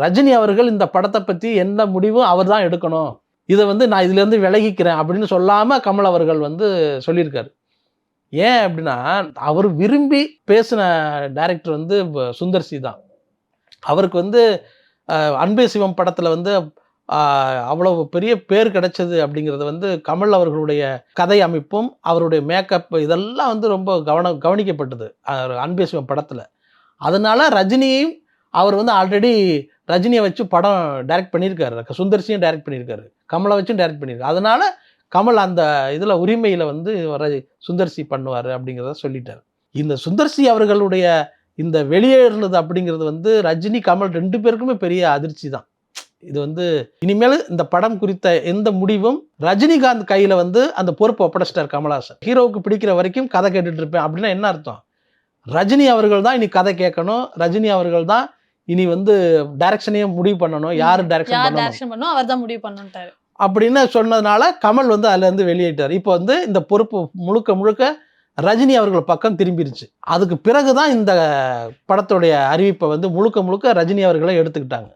ரஜினி அவர்கள் இந்த படத்தை பற்றி எந்த முடிவும் அவர் தான் எடுக்கணும், இதை வந்து நான் இதுலேருந்து விலகிக்கிறேன் அப்படின்னு சொல்லாமல் கமல் அவர்கள் வந்து சொல்லியிருக்காரு. ஏன் அப்படின்னா, அவர் விரும்பி பேசின டைரக்டர் வந்து சுந்தர் சி தான். அவருக்கு வந்து அன்பே சிவம் படத்தில் வந்து அவ்வளவு பெரிய பேர் கிடைச்சது அப்படிங்கிறது வந்து கமல் அவர்களுடைய கதை அமைப்பும் அவருடைய மேக்கப் இதெல்லாம் வந்து ரொம்ப கவனிக்கப்பட்டது அன்பே சிவம் படத்தில். அதனால ரஜினியையும் அவர் வந்து ஆல்ரெடி ரஜினியை வச்சு படம் டைரக்ட் பண்ணியிருக்காரு, சுந்தர்சியும் டைரக்ட் பண்ணியிருக்காரு, கமலை வச்சும் டைரக்ட் பண்ணியிருக்காரு. அதனால கமல் அந்த இதில் உரிமையில் வந்து சுந்தர்சி பண்ணுவார் அப்படிங்கிறத சொல்லிட்டார். இந்த சுந்தர்சி அவர்களுடைய இந்த வெளியேறினது அப்படிங்கிறது வந்து ரஜினி கமல் 2 பேருக்குமே பெரிய அதிர்ச்சி தான். இது வந்து இனிமேல் இந்த படம் குறித்த எந்த முடிவும் ரஜினிகாந்த் கையில் வந்து அந்த பொறுப்பை ஒப்படைச்சிட்டார் கமல்ஹாசன். ஹீரோவுக்கு பிடிக்கிற வரைக்கும் கதை கேட்டுட்டு இருப்பேன் அப்படின்னா என்ன அர்த்தம்? ரஜினி அவர்கள் தான் இனி கதை கேட்கணும், ரஜினி அவர்கள் தான் இனி வந்து டைரக்ஷனையே முடிவு பண்ணணும், யார் டைரக்ஷன் பண்ணணும் அவர் தான் முடிவு பண்ணணும்ட்டாரு அப்படின்னு சொன்னதுனால கமல் வந்து அதுலேருந்து வெளியேட்டார். இப்போ வந்து இந்த பொறுப்பு முழுக்க முழுக்க ரஜினி அவர்கள் பக்கம் திரும்பிருச்சு. அதுக்கு பிறகு தான் இந்த படத்துடைய அறிவிப்பை வந்து முழுக்க முழுக்க ரஜினி அவர்களை எடுத்துக்கிட்டாங்க.